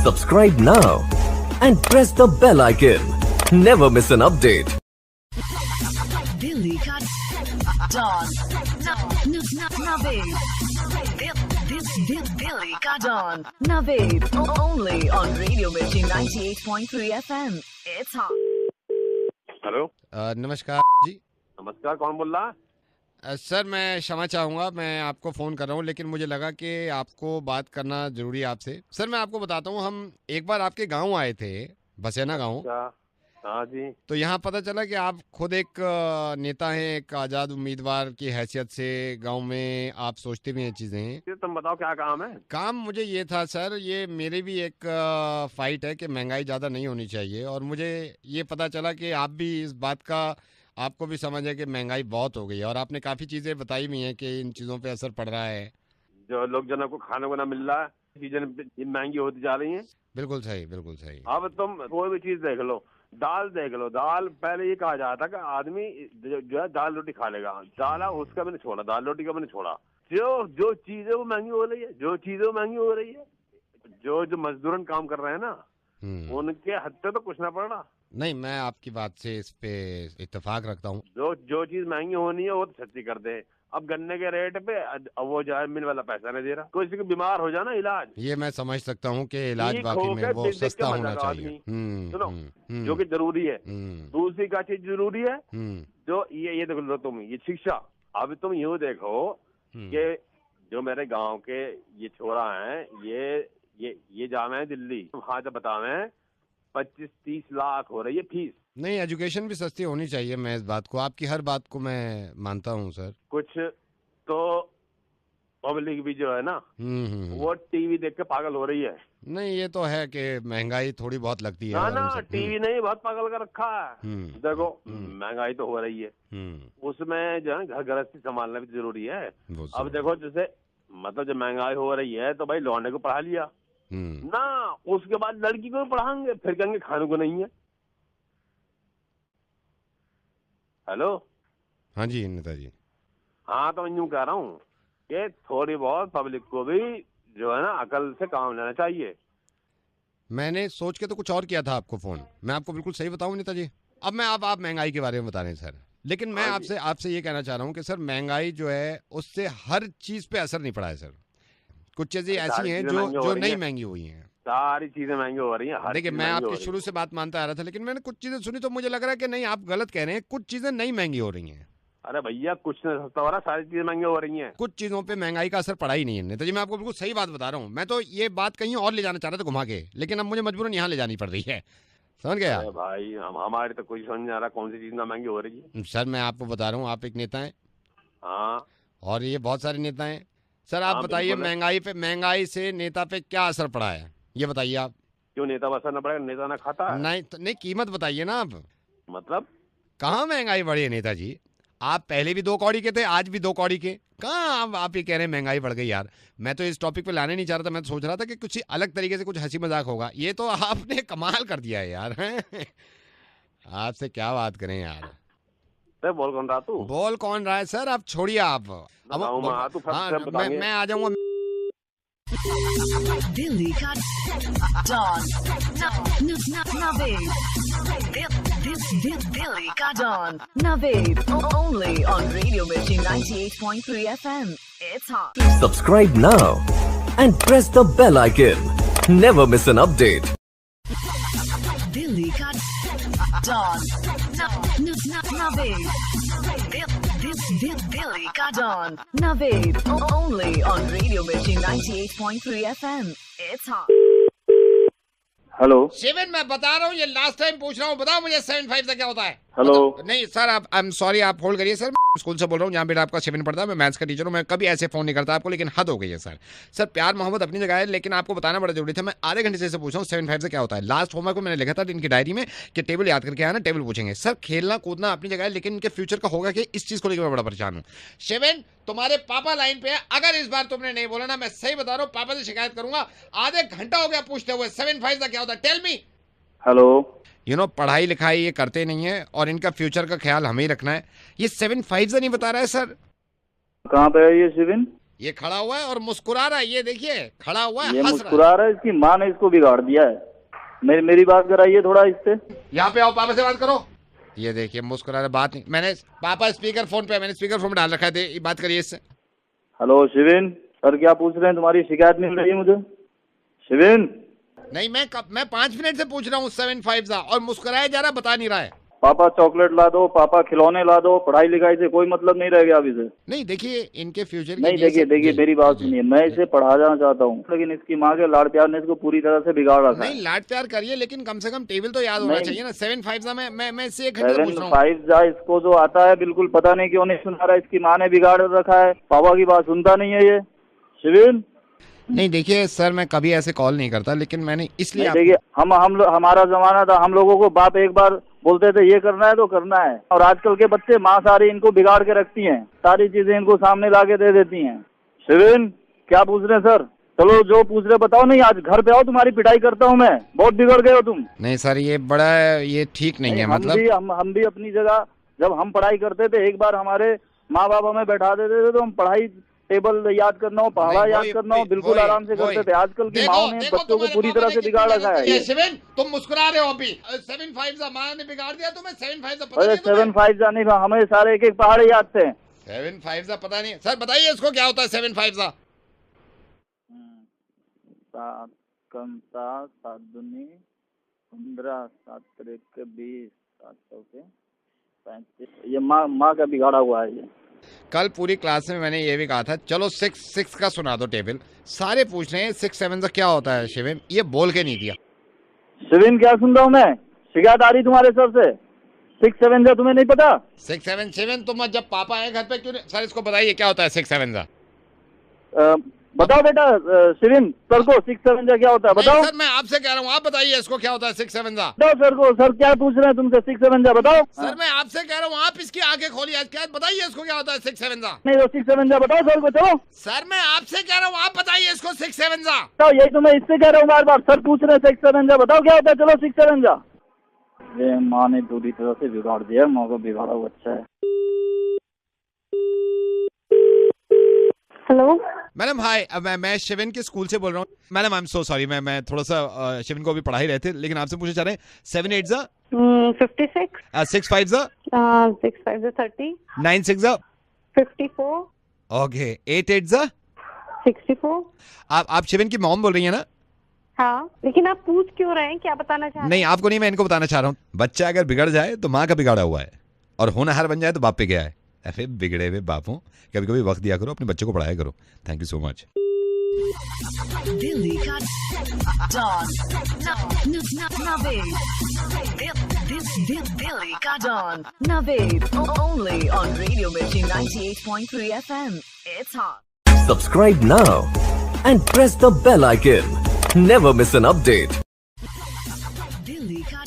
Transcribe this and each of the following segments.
Subscribe now and press the bell icon. Never miss an update. Delhi का don Naved Delhi का don Naved only on Radio Mirchi 98.3 FM. It's hot. Hello नमस्कार जी। नमस्कार, कौन बोल रहा है? सर मैं क्षमा चाहूँगा, मैं आपको फ़ोन कर रहा हूँ, लेकिन मुझे लगा कि आपको बात करना ज़रूरी है आपसे। सर मैं आपको बताता हूँ, हम एक बार आपके गांव आए थे, बसेना गांव। हाँ जी। तो यहाँ पता चला कि आप खुद एक नेता हैं, एक आज़ाद उम्मीदवार की हैसियत से गांव में आप सोचते भी हैं चीज़ें। तुम बताओ क्या काम है? काम मुझे ये था सर, ये मेरे भी एक फाइट है कि महंगाई ज़्यादा नहीं होनी चाहिए, और मुझे ये पता चला कि आप भी इस बात का, आपको भी समझ है कि महंगाई बहुत हो गई है, और आपने काफ़ी चीज़ें बताई भी हैं कि इन चीज़ों पे असर पड़ रहा है। जो लोग जनों को खाने को ना मिल रहा है, चीजें महंगी होती जा रही हैं। बिल्कुल सही, बिल्कुल सही। अब तुम कोई भी चीज देख लो, दाल देख लो, दाल पहले ये कहा जाता कि आदमी जो है दाल रोटी खा लेगा, दाल उसका मैंने छोड़ा, दाल रोटी का मैंने छोड़ा। जो चीजें वो महंगी हो रही है, जो चीजें वो महंगी हो रही है। जो मजदूरन काम कर रहे हैं ना, उनके हत्थे तो कुछ ना पड़ रहा। नहीं, मैं आपकी बात से इस पे इत्तेफाक रखता हूँ। जो चीज महंगी होनी है वो तो सस्ती कर दे। अब गन्ने के रेट पे अब वो जो है मिल वाला पैसा नहीं दे रहा। कोई किसी को बीमार हो जाना, इलाज, ये मैं समझ सकता हूँ कि इलाज वाकई में वो सस्ता होना चाहिए। सुनो, जो कि जरूरी है। दूसरी का चीज जरूरी है, जो ये देख लो तुम, ये शिक्षा। अब तुम यूँ देखो कि जो मेरे गांव के ये छोरा है, ये जावे है दिल्ली, वहाँ से बतावे 25-30 लाख हो रही है फीस। नहीं, एजुकेशन भी सस्ती होनी चाहिए, मैं इस बात को, आपकी हर बात को मैं मानता हूँ सर। कुछ तो पब्लिक भी जो है ना, वो टीवी देख के पागल हो रही है। नहीं, ये तो है कि महंगाई थोड़ी बहुत लगती है। ना टीवी नहीं, बहुत पागल कर रखा है। देखो महंगाई तो हो रही है, उसमें जो है घर गृहस्थी संभालना भी जरूरी है। अब देखो जैसे मतलब जब महंगाई हो रही है तो भाई लौंडे को पढ़ा लिया ना, उसके बाद लड़की को भी पढ़ाएंगे, फिर कहेंगे खाने को नहीं है। हेलो, हाँ जी नेताजी। हाँ, तो मैं यूँ कह रहा हूँ कि थोड़ी बहुत पब्लिक को भी जो है ना अकल से काम लेना चाहिए। मैंने सोच के तो कुछ और किया था आपको फोन, मैं आपको बिल्कुल सही बताऊं नेताजी। अब मैं आप महंगाई के बारे में बता रहे हैं सर, लेकिन मैं आपसे ये कहना चाह रहा हूँ कि सर महंगाई जो है उससे हर चीज पे असर नहीं पड़ा है सर। कुछ चीजें ऐसी हैं जो नहीं महंगी हुई हैं। सारी चीजें महंगी हो रही हैं। देखिए, मैं आपकी शुरू से बात मानता आ रहा था, लेकिन मैंने कुछ चीजें सुनी तो मुझे लग रहा है कि नहीं, आप गलत कह रहे हैं, कुछ चीजें नहीं महंगी हो रही हैं। अरे भैया, कुछ नहीं सस्ता हो रहा, सारी चीजें महंगी हो रही हैं। कुछ चीजों पे महंगाई का असर पड़ा ही नहीं है नेताजी, मैं आपको बिल्कुल सही बात बता रहा हूँ। मैं तो ये बात कहीं और ले जाना चाह रहा था घुमा के, लेकिन अब मुझे मजबूरन यहाँ ले जानी पड़ रही है, समझ गया? भाई हमारे तो कोई समझ नहीं आ रहा कौन सी चीज ना महंगी हो रही है। सर मैं आपको बता रहा हूँ, आप एक नेता हैं। हाँ, और ये बहुत सारे नेता हैं। सर आप बताइए, महंगाई से नेता पे क्या असर पड़ा है, ये बताइए आप। क्यों नेता बसा ना पड़ेगा? नेता ना खाता है? नहीं, कीमत बताइए ना आप। मतलब कहाँ महंगाई बढ़ी है नेताजी? आप पहले भी 2 कौड़ी के थे, आज भी 2 कौड़ी के। कहाँ आप ये कह रहे हैं महंगाई बढ़ गई? यार मैं तो इस टॉपिक पे लाने नहीं चाह रहा था, मैं तो सोच रहा था कि कुछ अलग तरीके से कुछ हंसी मजाक होगा। ये तो आपने कमाल कर दिया है यार। आपसे क्या बात करें यार। बोल कौन रहा तू? बोल कौन रहा है सर, आप छोड़िए आप। अब मैं आ जाऊंगा। दिल्ली का डॉन नवेद दिल्ली का don Naved only on Radio Mirchi 98.3 FM. It's hot. Subscribe now and press the bell icon. Never miss an update. Delhi का डॉन नवेद दिल्ली का don Naved only on Radio Mirchi 98.3 FM. It's hot. Hello Shivan, मैं बता रहा हूँ, ये लास्ट टाइम पूछ रहा हूँ, बताओ मुझे 75 से क्या होता है? हेलो। नहीं सर, आप आई एम सॉरी, आप होल्ड करिए सर। स्कूल से बोल रहा हूँ जहाँ बेटा आपका 7 पढ़ता है, मैं मैथ्स का टीचर हूँ। मैं कभी ऐसे फोन नहीं करता आपको, लेकिन हद हो गई है सर। सर प्यार मोहब्बत अपनी जगह है, लेकिन आपको बताना बड़ा जरूरी था। मैं आधे घंटे से पूछ रहा हूँ 75 से क्या होता है। लास्ट होमवर्क को मैंने लिखा था इनकी डायरी में कि टेबल याद करके आना, टेबल पूछेंगे। सर खेलना कूदना अपनी जगह है, लेकिन इनके फ्यूचर का होगा कि इस चीज को लेकर मैं बड़ा परेशान हूँ। शिवन, तुम्हारे पापा लाइन पे है, अगर इस बार तुमने नहीं बोला ना, मैं सही बता रहा हूँ, पापा से शिकायत करूंगा। आधे घंटा हो गया पूछते हुए 75 से क्या होता है, टेल मी। हेलो। पढ़ाई लिखाई ये करते नहीं है, और इनका फ्यूचर का ख्याल हमें ही रखना है। ये 75 से नहीं बता रहा है सर। कहाँ पे है ये शिविन? ये खड़ा हुआ है और मुस्कुरा रहा है, ये देखिए खड़ा हुआ है, ये हंस मुस्कुरा रहा है, इसकी माँ ने इसको बिगाड़ दिया है। मेरी बात कराइए थोड़ा इससे। यहाँ पे आओ, पापा से बात करो। ये देखिए मुस्कुरा रहा, बात नहीं। मैंने पापा स्पीकर फोन पे, मैंने स्पीकर फोन पे डाल रखा है, बात करिए इससे। हेलो शिविन सर, क्या पूछ रहे हैं? तुम्हारी शिकायत मिल रही है मुझे शिविन। नहीं, मैं 5 मिनट से पूछ रहा हूँ 75 और मुस्कुराया जा रहा, बता नहीं रहा है। पापा चॉकलेट ला दो, पापा खिलौने ला दो, पढ़ाई लिखाई से कोई मतलब नहीं रह गया अभी से। नहीं देखिए, इनके फ्यूचर नहीं देखिए मेरी बात सुनिए, मैं इसे पढ़ाना चाहता हूँ, लेकिन इसकी माँ के लाड़ प्यार ने इसको पूरी तरह से बिगाड़ रखा है। नहीं, लाड प्यार करिए, लेकिन कम से कम टेबल तो याद होना चाहिए ना। 75 मैं इससे 1 घंटे पूछ रहा हूँ। 75 इसको जो आता है बिल्कुल पता नहीं क्यों नहीं सुना रहा, इसकी माँ ने बिगाड़ रखा है, पापा की बात सुनता नहीं है ये शिविन। नहीं देखिए सर, मैं कभी ऐसे कॉल नहीं करता, लेकिन मैंने इसलिए देखिए हमारा जमाना था, हम लोगों को बाप एक बार बोलते थे ये करना है तो करना है, और आजकल के बच्चे माँ सारी इनको बिगाड़ के रखती हैं, सारी चीजें इनको सामने ला के दे देती हैं। शिविन क्या पूछ रहे हैं सर? चलो जो पूछ रहे बताओ। नहीं आज घर पे आओ, तुम्हारी पिटाई करता हूँ मैं, बहुत बिगड़ गए हो तुम। नहीं सर, ये बड़ा ये ठीक नहीं है। मतलब हम भी अपनी जगह, जब हम पढ़ाई करते थे, एक बार हमारे माँ बाप हमें बैठा देते थे तो हम पढ़ाई टेबल याद करना हो, पहाड़ा याद करना हो, बिल्कुल आराम से करते थे। आजकल की माओ ने बच्चों को पूरी तरह से बिगाड़ रखा है। शिविन तुम मुस्कुरा रहे हो अभी। 75 माँ ने बिगाड़ दिया तुम्हें। 75 अरे 75 नहीं, हमें सारे एक एक पहाड़े याद थे। 75 पता नहीं सर, बताइए इसको क्या होता है 75? 7 कम 7 7 दूनी 15 7 3 20 7 चौके 35। ये माँ का बिगाड़ा हुआ है ये। कल पूरी क्लास में मैंने ये भी कहा था, चलो 6 का सुना दो टेबल। सारे पूछ रहे हैं 6-7 का क्या होता है शिविन, ये बोल के नहीं दिया। शिविन क्या सुन रहा हूँ मैं? शिकायत आ रही तुम्हारे सर से। 6-7 तुम्हें नहीं पता? 6-7 शिविन, तुम जब पापा आए घर पे क्यों नहीं? सर इसको बताइए क्या होता है 6-7? बताओ बेटा शिविन सर को 6-7 क्या होता है बताओ। सर मैं आपसे कह रहा हूँ, आप बताइए इसको क्या होता है 6-7? बताओ सर को। सर क्या पूछ रहे हैं तुमसे 6-7 बताओ। सर मैं आपसे कह रहा हूँ, आप इसकी आंखें खोलिए, क्या बताइए इसको क्या होता है 6-7? नहीं तो 6-7 बताओ सर को। चलो सर मैं आपसे कह रहा हूँ, आप बताइए इसको 6-7। बताओ, यही तो मैं इससे कह रहा हूँ बार बार। सर पूछ रहे हैं 6-7 बताओ क्या होता है। चलो 6-7 ये माँ ने पूरी तरह से बिगाड़ दिया, माँ को बिगाड़ा हुआ अच्छा है। हेलो मैडम हाय, मैं शिविन के स्कूल से बोल रहा हूँ। Madam I am so sorry, मैं थोड़ा सा शिविन को अभी पढ़ा ही रहे थे, लेकिन आपसे पूछना चाह रहे हैं 7-8 56 6-5 6-5 30 9-6 54 ओके 8-8 64। आप शिविन की मॉम बोल रही है ना? हाँ, लेकिन आप पूछ क्यों रहे हैं, क्या बताना चाह रहे हैं? नहीं आपको नहीं, मैं इनको बताना चाह रहा हूँ। बच्चा अगर बिगड़ जाए तो माँ का बिगाड़ा हुआ है, और होनहार बन जाए तो बाप पे गया है। ऐसे बिगड़े हुए बापों, कभी कभी वक्त दिया करो, अपने बच्चों को पढ़ाया करो। Thank you so much. Delhi का डॉन नवेद। दिल्ली का don Naved only on radio Mirchi 98.3 FM। It's hot. Subscribe now and press the bell icon. Never miss an update. Delhi का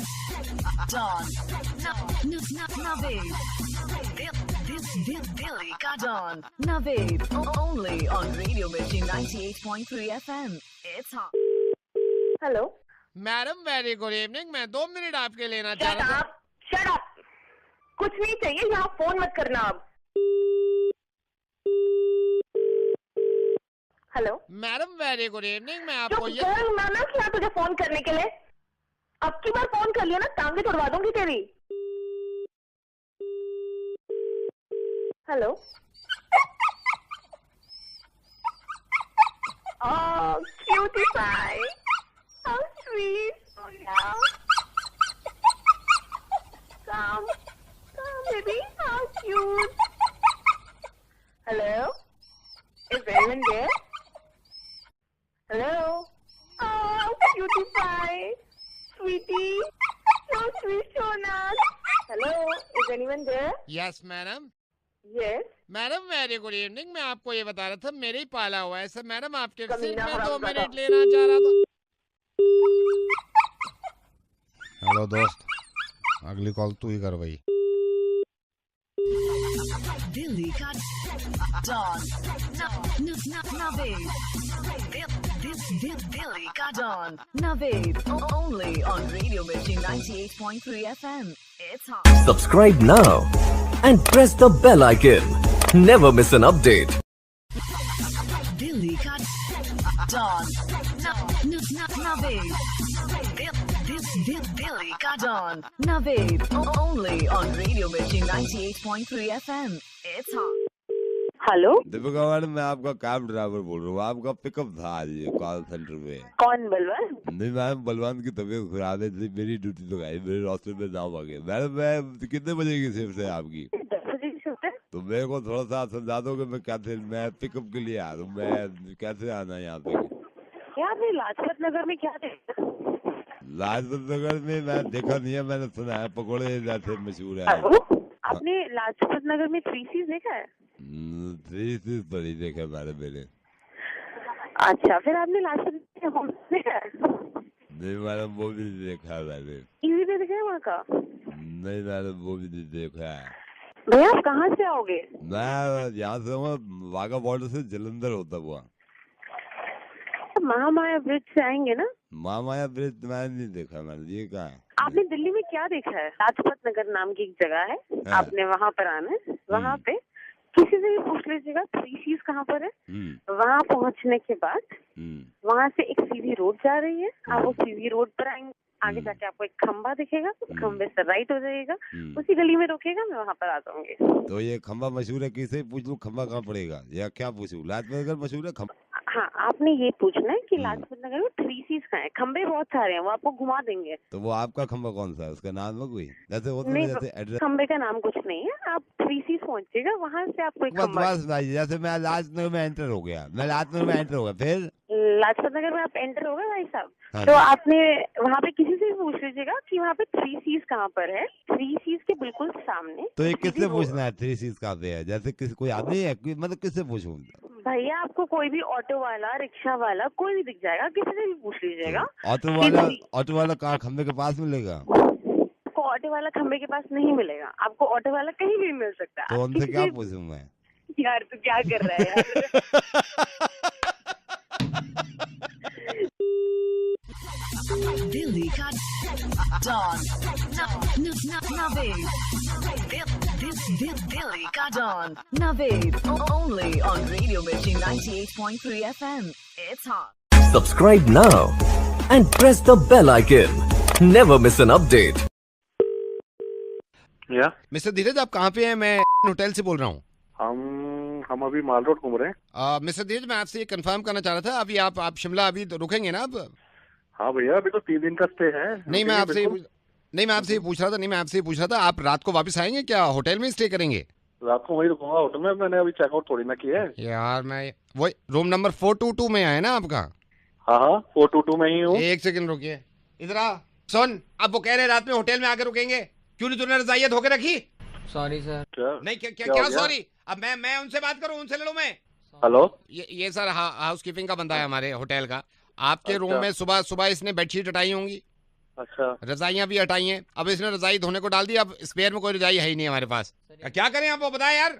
डॉन नवेद। दिल्ली का don Naved only on radio Mirchi 98.3 FM। It's hot. Hello madam very good evening. मैं 2 minute आपके लेना चाह रहा था। Shut up, कुछ नहीं चाहिए, यहाँ फोन मत करना अब। Hello madam very good evening. मैं आपको ये फोन माना क्या तुझे फोन करने के लिए? अब की बार फोन कर लिया ना, टांगे तोड़वा दूंगी तेरी। Hello cutie pie, how sweet. Come baby, how cute. Hello, is anyone there? Hello, oh cutie pie, sweetie, so sweet Shona. Hello, is anyone there? Yes madam. Yes. Madam very good evening. मैं आपको ये बता रहा था, मेरे ही पाला हुआ है सर। मैडम आपके सिर्फ कमीना मैं 2 हराम मिनट दादा। लेना चाह रहा था। हेलो दोस्त, अगली कॉल तू ही कर भाई। दिल्ली का डॉन नवेद। दिल्ली का don Naved only on radio Mirchi 98.3 FM। It's hot. Subscribe now and press the bell icon. Never miss an update. Dawn. Naved. Billy ka Dawn. Naved. Only on Radio Mirchi 98.3 FM. It's hot. Hello Deepika madam, मैं आपका cab driver बोल रहा हूँ। आपका pickup था आज call centre में। कौन बलवान? नहीं मैम, बलवान की तबीयत खराब है, मेरी ड्यूटी तो गई, मेरे रास्ते में जाम आ गए। मैडम मैं कितने बजे की शिफ्ट है आपकी? 10 बजे की शिफ्ट है। तो मेरे को थोड़ा सा समझा दो कि मैं कैसे, मैं पिकअप के लिए आ रहा हूँ, मैं कैसे आना है यहाँ पे? आपने लाजपत नगर में क्या देखा? लाजपत नगर में मैं देखा नहीं है, मैंने सुना है पकौड़े जैसे मशहूर है। आपने लाजपत नगर में 3 C's देखा है? 3 C's पर ही देखा मैडम मैंने। अच्छा, फिर आपने लाजपत होटल देखा है? नहीं मैडम, वो भी नहीं देखा है मैंने। इजी पे देखा है वहाँ का? नहीं मैडम, वो भी नहीं देखा है। भैया आप कहाँ से आओगे? मैं यहाँ से हूँ, वाघा बॉर्डर से जलंधर होता हुआ। महामाया ब्रिज से आएंगे ना? महामाया ब्रिज मैंने नहीं देखा मैंने, ये कहाँ है? आपने दिल्ली में क्या देखा है? लाजपत नगर नाम की एक जगह है, आपने वहाँ पर आना है। वहाँ पे किसी से भी पूछ लीजिएगा 3 C's कहाँ पर है। वहाँ पहुँचने के बाद वहाँ से एक सीधी रोड जा रही है, आप वो सीधी रोड पर आएंगे, आगे जाके आपको एक खंबा दिखेगा, उस खंबे से राइट हो जाइएगा, उसी गली में रोकेगा, मैं वहाँ पर आ जाऊंगी। तो ये खंबा मशहूर है, किसे पूछ लूँ खंबा कहाँ पड़ेगा या क्या पूछूं? लाजपत नगर मशहूर है खंबा? हाँ, आपने ये पूछना है कि लाजपत नगर में 3 C's कहाँ है। खंबे बहुत सारे हैं, वो आपको घुमा देंगे। तो वो आपका खंबा कौन सा है, उसका नाम है कोई? जैसे होता नहीं, है जैसे एड्रेस। खंबे का नाम कुछ नहीं है, आप 3 C's पहुँचेगा, वहाँ से आपको एक खंबा। जैसे मैं लाजपत नगर में एंटर हो गया, मैं लाजपत नगर में एंटर हो गया, फिर लाजपत नगर में आप एंटर हो गए भाई साहब, तो आपने वहाँ पे किसी से भी पूछ लीजिएगा कि वहाँ पे 3 C's कहाँ पर है। 3 C's के बिल्कुल सामने। तो ये किससे पूछना है 3 C's कहाँ पे है? जैसे किसी कोई आदमी है, मतलब किससे पूछूं? भैया आपको कोई भी ऑटो वाला, रिक्शा वाला कोई भी दिख जाएगा, किसी से भी पूछ लीजिएगा। ऑटो वाला कहाँ खंबे के पास मिलेगा? आपको ऑटो वाला खंबे के पास नहीं मिलेगा, आपको ऑटो वाला कहीं भी मिल सकता है। तो उनसे क्या पूछूं मैं? यार तू क्या कर रहा है यार? Billy ka Dawn. Naved. Billy ka Dawn. Naved. Only on Radio Mirchi 98.3 FM. It's hot. Subscribe now and press the bell icon. Never miss an update. या मिस्टर धीरज, आप कहाँ पे हैं? मैं होटल से बोल रहा हूँ। हम अभी माल रोड घूम रहे हैं। मिस्टर धीरज, मैं आपसे ये कंफर्म करना चाह रहा था, अभी आप शिमला अभी तो रुकेंगे ना? अब हाँ भैया, अभी तो 3 दिन का स्टे है। नहीं, मैं आपसे ये पूछ रहा था, आप रात को वापस आएंगे क्या? होटल में स्टे करेंगे? रात को वही रुकूंगा होटल में, मैंने अभी चेकआउट थोड़ी ना किया है यार। मैं वही रूम नंबर 422 में आया ना आपका? हाँ 422 में ही हूँ। एक सेकंड रुकिए, इधर आ। सुन, अब वो कह रहे रात में होटल में आकर रुकेंगे, क्यों नहीं तूने रजाइयाँ धो के रखी? Sorry sir. नहीं, क्या सॉरी? अब मैं उनसे बात करूँ, उनसे लड़ूं मैं? हेलो, ये सर हाउस कीपिंग का बंदा है हमारे होटल का। आपके रूम में सुबह इसने बेडशीट हटाई होंगी। अच्छा, रजाइयाँ भी हटाई हैं। अब इसने रजाई धोने को डाल दी, अब स्पेयर में कोई रजाई है ही नहीं हमारे पास। क्या करें आप, वो बताए यार।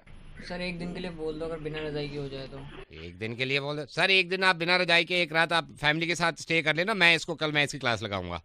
सर 1 दिन के लिए बोल दो, अगर बिना रजाई के हो जाए तो। 1 दिन के लिए बोल दो सर? 1 दिन आप बिना रजाई के, 1 रात आप फैमिली के साथ स्टे कर लेना। मैं इसको कल इसकी क्लास लगाऊंगा।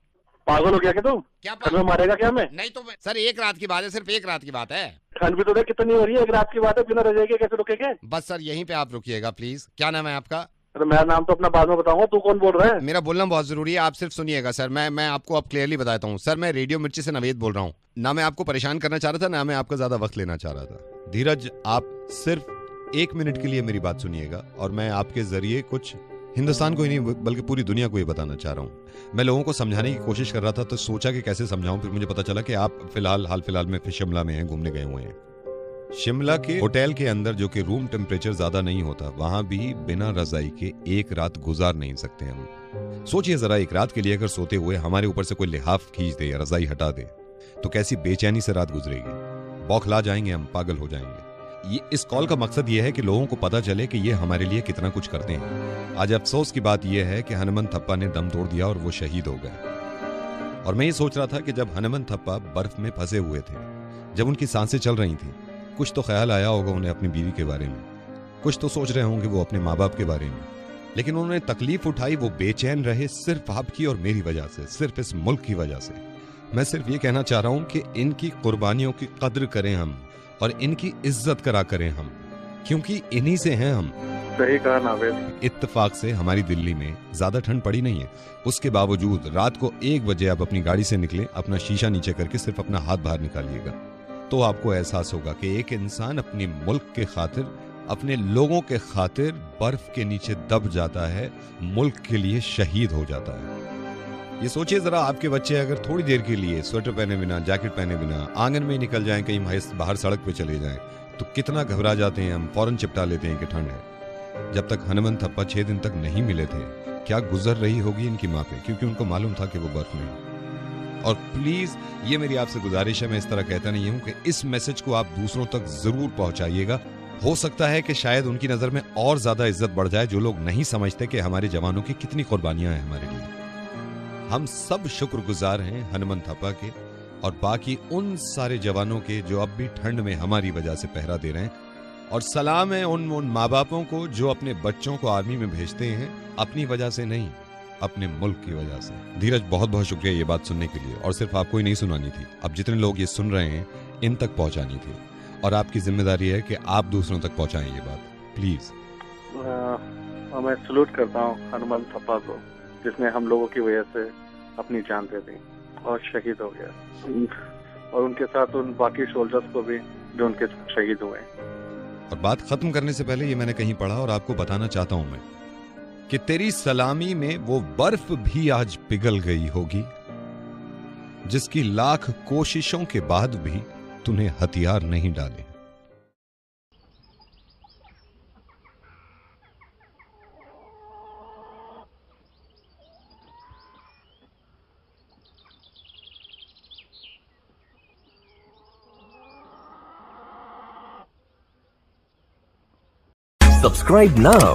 पागल हो गया क्या तू? क्या मारेगा क्या मैं? नहीं तो सर 1 रात की बात है, सिर्फ 1 रात की बात है। ठंड भी तो देख कितनी हो रही है, 1 रात की बात है, बिना रजाई के कैसे रुकेंगे? बस सर यहीं पे आप रुकिएगा प्लीज। क्या नाम है आपका? अरे मेरा नाम तो अपना बाद में बताऊंगा, तू कौन बोल रहा है? मेरा बोलना बहुत जरूरी है, आप सिर्फ सुनिएगा सर। मैं आपको अब क्लियरली बताता हूँ सर, मैं रेडियो मिर्ची से नवेद बोल रहा हूँ। ना मैं आपको परेशान करना चाह रहा था, ना मैं आपका ज्यादा वक्त लेना चाह रहा था। धीरज, आप सिर्फ 1 मिनट के लिए मेरी बात सुनिएगा, और मैं आपके जरिए कुछ हिंदुस्तान को ही नहीं बल्कि पूरी दुनिया को ये बताना चाह रहा हूँ। मैं लोगों को समझाने की कोशिश कर रहा था, तो सोचा कि कैसे समझाऊं। फिर मुझे पता चला कि आप हाल फिलहाल में शिमला में हैं, घूमने गए हुए हैं। शिमला के होटल के अंदर, जो कि रूम टेम्परेचर ज्यादा नहीं होता, वहां भी बिना रजाई के 1 रात गुजार नहीं सकते हम। सोचिए जरा, 1 रात के लिए अगर सोते हुए हमारे ऊपर से कोई लिहाफ खींच दे या रजाई हटा दे, तो कैसी बेचैनी से रात गुजरेगी। बौखला जाएंगे हम, पागल हो जाएंगे। इस कॉल का मकसद ये है कि लोगों को पता चले कि ये हमारे लिए कितना कुछ करते हैं। आज अफसोस की बात यह है कि हनुमंत थप्पा ने दम तोड़ दिया और वो शहीद हो गए। और मैं ये सोच रहा था कि जब हनुमंत थप्पा बर्फ में फंसे हुए थे, जब उनकी सांसें चल रही थी, कुछ तो ख्याल आया होगा उन्हें अपनी बीवी के बारे में, कुछ तो सोच रहे होंगे वो अपने माँ बाप के बारे में। लेकिन उन्होंने तकलीफ उठाई, वो बेचैन रहे सिर्फ आपकी और मेरी वजह से, सिर्फ इस मुल्क की वजह से। मैं सिर्फ ये कहना चाह रहा हूं कि इनकी कुर्बानियों की कद्र करें हम, और इनकी इज्जत करा करें हम, क्योंकि इन्हीं से हैं हम। सही कहा नावेद। इत्तेफाक से हमारी दिल्ली में ज्यादा ठंड पड़ी नहीं है, उसके बावजूद रात को 1 बजे आप अपनी गाड़ी से निकले, अपना शीशा नीचे करके सिर्फ अपना हाथ बाहर निकालिएगा, तो आपको एहसास होगा कि एक इंसान अपने मुल्क के खातिर, अपने लोगों के खातिर बर्फ के नीचे दब जाता है, मुल्क के लिए शहीद हो जाता है। ये सोचिए जरा, आपके बच्चे अगर थोड़ी देर के लिए स्वेटर पहने बिना, जैकेट पहने बिना आंगन में निकल जाएं, कहीं बाहर सड़क पे चले जाएं, तो कितना घबरा जाते हैं हम, फौरन चिपटा लेते हैं कि ठंड है। जब तक हनुमंत थप्पा 6 दिन तक नहीं मिले थे, क्या गुजर रही होगी इनकी माँ पे, क्योंकि उनको मालूम था कि वो बर्फ नहीं। और प्लीज ये मेरी आपसे गुजारिश है, मैं इस तरह कहता नहीं हूं कि इस मैसेज को आप दूसरों तक जरूर पहुंचाइएगा। हो सकता है कि शायद उनकी नजर में और ज्यादा इज्जत बढ़ जाए, जो लोग नहीं समझते कि हमारे जवानों की कितनी कुर्बानियां हैं हमारे लिए। हम सब शुक्रगुजार हैं हनुमंत थप्पा के और बाकी उन सारे जवानों के जो अब भी ठंड में हमारी वजह से पहरा दे रहे हैं, और सलाम है उन माँ बापों को जो अपने बच्चों को आर्मी में भेजते हैं अपनी वजह से नहीं, अपने मुल्क की वजह से। धीरज, बहुत बहुत शुक्रिया ये बात सुनने के लिए, और सिर्फ आपको ही नहीं सुनानी थी, अब जितने लोग ये सुन रहे हैं इन तक पहुंचानी थी, और आपकी जिम्मेदारी है कि आप दूसरों तक पहुंचाएं ये बात, प्लीज। मैं सलूट करता हूँ हनुमंत थप्पा को, जिसने हम लोगों की वजह से अपनी जान दे दी और शहीद हो गया, और उनके साथ उन बाकी सोल्जर्स को भी जो उनके साथ शहीद हुए। और बात खत्म करने से पहले ये मैंने कहीं पढ़ा और आपको बताना चाहता हूं मैं कि तेरी सलामी में वो बर्फ भी आज पिघल गई होगी जिसकी लाख कोशिशों के बाद भी तूने हथियार नहीं डाले। Subscribe now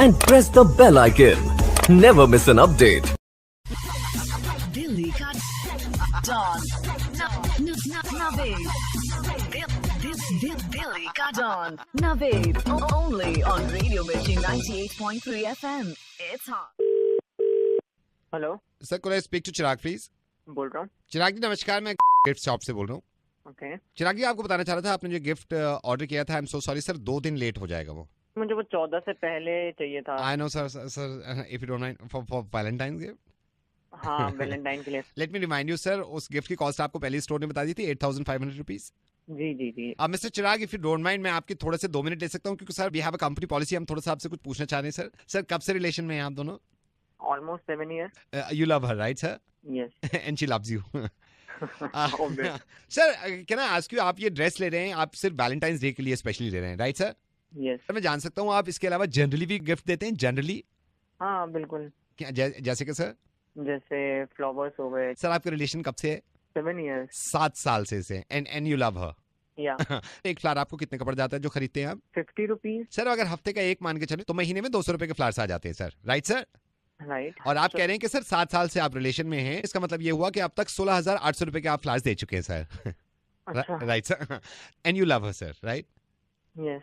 and press the bell icon. Never miss an update. Delhi ka Dawn. Naved. Delhi ka Dawn. Naved. Only on Radio Mirchi 98.3 FM. It's hot. Hello sir, could I speak to Chirag please? बोल रहा हूँ। चिराग जी नमस्कार, मैं gift shop से बोल रहा हूँ। Okay. चिराग जी, आपको बताना चाह रहा था, आपने जो गिफ्ट ऑर्डर किया था, I am so sorry sir, 2 दिन लेट हो जाएगा वो। मुझे वो 14 से पहले चाहिए था। I know sir, if you don't mind, for Valentine gift. हाँ, वैलेंटाइन के लिए। Let me remind you sir, उस गिफ्ट की कॉस्ट आपको पहले स्टोर ने बता दी थी, 8500 रुपीज। जी जी जी। अब mister Chirag, if you don't mind, मैं आपकी थोड़े से 2 मिनट ले सकता हूँ, क्योंकि sir we have a company policy, हम थोड़ा सा आपसे कुछ पूछना चाह रहे हैं। सर कब से रिलेशन में हैं आप दोनों? Almost 7 years। You love her, right sir? Yes. And she loves you. Sir can I ask you, आप ये ड्रेस ले रहे हैं, आप सिर्फ वैलेंटाइंस डे के लिए स्पेशली ले रहे हैं, राइट सर? यस। मैं जान सकता हूँ आप इसके अलावा जनरली भी गिफ्ट देते हैं? जनरली? हाँ बिल्कुल। क्या जैसे कि सर? जैसे फ्लावर्स हो गए। सर आपका रिलेशन कब से है? 7 years। 7 साल से। एंड यू लव हर? या। एक फ्लावर आपको कितने का पड़ जाता है जो खरीदते हैं आप? 50 रुपीज। सर अगर हफ्ते का एक मान के चले तो महीने में 200 रुपए के फ्लावर्स आ जाते हैं सर, राइट सर? राइट। और आप कह रहे हैं कि सर 7 साल से आप रिलेशन में हैं, इसका मतलब ये हुआ कि अब तक 16,800 रुपए के आप फ्लावर्स दे चुके हैं sir. Right sir? And you love her sir, right? Yes.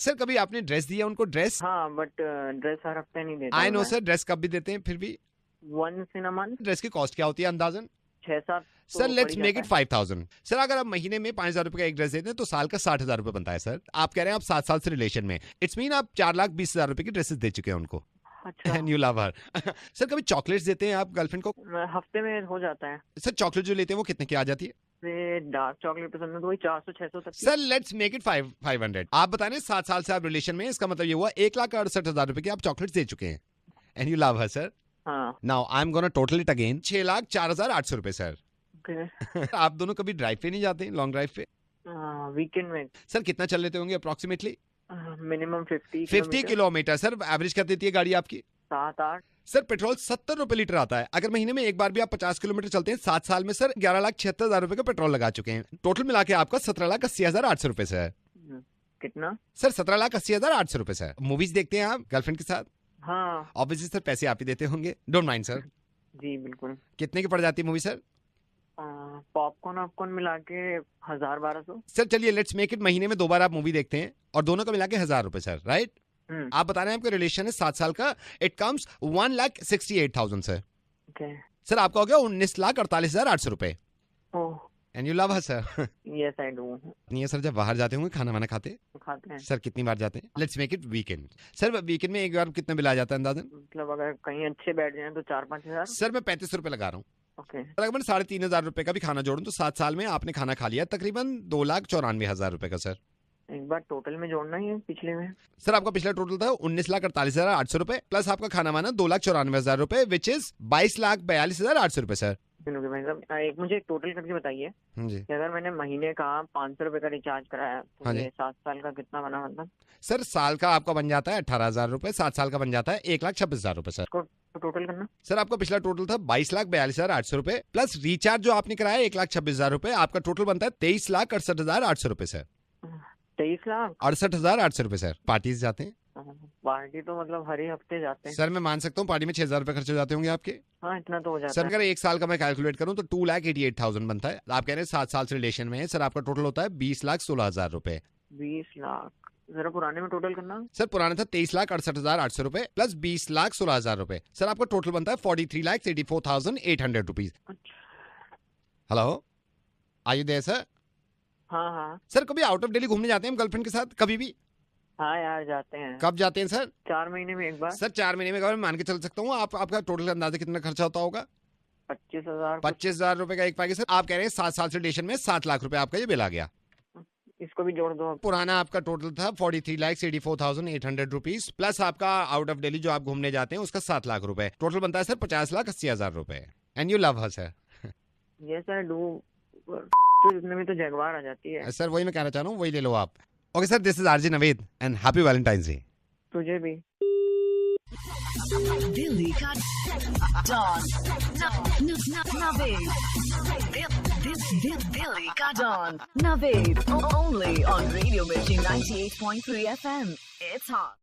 Sir कभी आपने ड्रेस दिया उनको? ड्रेस? हाँ, बट ड्रेस हर हफ्ते नहीं देता। आई नो सर, ड्रेस कब भी देते हैं फिर भी? once in a month। Dress की कॉस्ट क्या होती है अंदाजन? 6-7। Sir let's make it 5,000। Sir अगर आप महीने में 5,000 रुपए का एक ड्रेस देते हैं तो साल का 60,000 रुपए बनता है सर। आप कह रहे हैं आप 7 साल से रिलेशन में, इट्स मीन आप 4,20,000 रुपए की ड्रेसेस दे चुके हैं उनको। अच्छा। And you love her. Sir कभी चॉकलेट्स देते हैं आप गर्लफ्रेंड को? हफ्ते में हो जाता है। सर चॉकलेट जो लेते हैं वो कितने की आ जाती है? डार्क चॉकलेट पसंद है तो वही 400-600 तक। Sir let's make it 500। आप बता रहे हैं 7 साल से आप रिलेशन में, इसका मतलब ये हुआ 1,68,000 रुपए की आप चॉकलेट्स दे चुके हैं। And you love her sir? हाँ। Now I am gonna total it again, 6,04,800 रुपए सर। आप दोनों कभी ड्राइव पे नहीं जाते, लॉन्ग ड्राइव पे? वीकेंड में। सर कितना चल लेते होंगे approximately? Minimum 50 kilometre. Sir average कर देती है गाड़ी आपकी? 7-8। सर पेट्रोल 70 रुपए लीटर आता है। अगर महीने में एक बार भी आप 50 किलोमीटर चलते हैं, 7 साल में सर 11,76,000 रुपए का पेट्रोल लगा चुके हैं। टोटल मिला के आपका 17,80,800 रुपए से है। कितना? सर 17,80,800 रुपए से है। मूवीज देखते हैं आप गर्लफ्रेंड के साथ? हाँ। ऑब्वियसली सर पैसे आप ही देते होंगे, डोंट माइंड सर। जी बिल्कुल। कितने की पड़ जाती है मूवी सर? पॉपकॉर्न मिला के 1,000-1,200। सर चलिए लेट्स मेक इट, महीने में 2 बार आप मूवी देखते हैं और दोनों का मिला के 1,000 रुपए सर, राइट? आप बता रहे हैं आपका रिलेशन है 7 साल का, it comes 1,68,000 sir. Okay. Sir आपका हो गया 19,48,800 रुपए। And you love her sir? Yes I do. नहीं सर, जब बाहर जाते होंगे खाना वाना खाते हैं सर, कितनी बार जाते हैं? Let's make it weekend. Sir weekend में एक बार कितना बिल आ जाता है अंदाजन? मतलब अगर कहीं अच्छे बैठ जाए तो 4-5 हजार। सर मैं 35 रुपए लगा रहा हूँ। ओके। अगर मैं 3,500 रुपए का भी खाना जोड़ूं तो 7 साल में आपने खाना खा लिया तकरीबन 2,94,000 रुपए का सर। एक बार टोटल में जोड़ना ही है पिछले में। सर आपका पिछला टोटल था 19,48,800 रुपए प्लस आपका खाना वाना 2,94,000 रुपए विच इज 22,42,800 रुपए सर। भाई साहब एक मुझे एक टोटल करके बताइए जी। कि अगर मैंने महीने का 500 रुपए का रिचार्ज कराया तो हाँ जी। ये 7 साल का कितना बना? मतलब सर साल का आपका बन जाता है 18,000 रुपए, 7 साल का बन जाता है 1,26,000 रुपए सर। तो टोटल करना। सर आपका पिछला टोटल था 22,42,800 रुपए प्लस रिचार्ज जो आपने कराया 1,26,000 रुपए, आपका टोटल बनता है 23,68,800 रुपए सर। 23,68,800 रुपए सर। पार्टीज जाते हैं? पार्टी तो मतलब हर ही हफ्ते जाते हैं सर मैं मान सकता हूँ पार्टी में 6,000 रुपए खर्च हो जाते होंगे आपके? हाँ इतना तो हो जाता सर है। अगर 1 साल का मैं कैलकुलेट करूँ तो 2,88,000 बनता है। आप कह रहे हैं 7 साल से रिलेशन में है सर, आपका टोटल होता है 20,16,000 रुपए। 20 लाख। जरा पुराने में टोटल करना। सर पुराना था 23,68,800 रुपए प्लस 20,16,000 रुपए। सर आपका टोटल बनता है 43,84,800 rupees. Hello, are you there sir? हाँ हाँ सर कभी आउट ऑफ दिल्ली घूमने जाते हैं हम गर्लफ्रेंड के साथ कभी भी? हाँ यार जाते हैं। कब जाते हैं सर? 4 महीने में एक बार। सर 4 महीने में एक बार मान के चल सकता हूँ। आपका टोटल अंदाजा कितना खर्चा होता होगा? 25,000। 25,000 रुपए का एक पैकेज। सर आप कह रहे हैं 7 साल से रिलेशन में 7 लाख रुपए आपका ये बिल आ गया। इसको भी जोड़ दो। पुराना आपका टोटल था 43,84,800 रुपीज प्लस आपका आउट ऑफ दिल्ली जो आप घूमने जाते हैं उसका 7 लाख रुपए। टोटल बनता है सर 50,80,000 रुपए। And you love her sir? Yes I do. तो इतने में तो जगवार आ जाती है। सर वही मैं कहना चाह रहा हूँ, वही ले लो आप। Okay sir, this is RJ Naved and happy Valentine's day. तुझे भी। दिल्ली का डॉन नवेद। दिल्ली का don Naved only on radio Mirchi 98.3 FM। It's hot.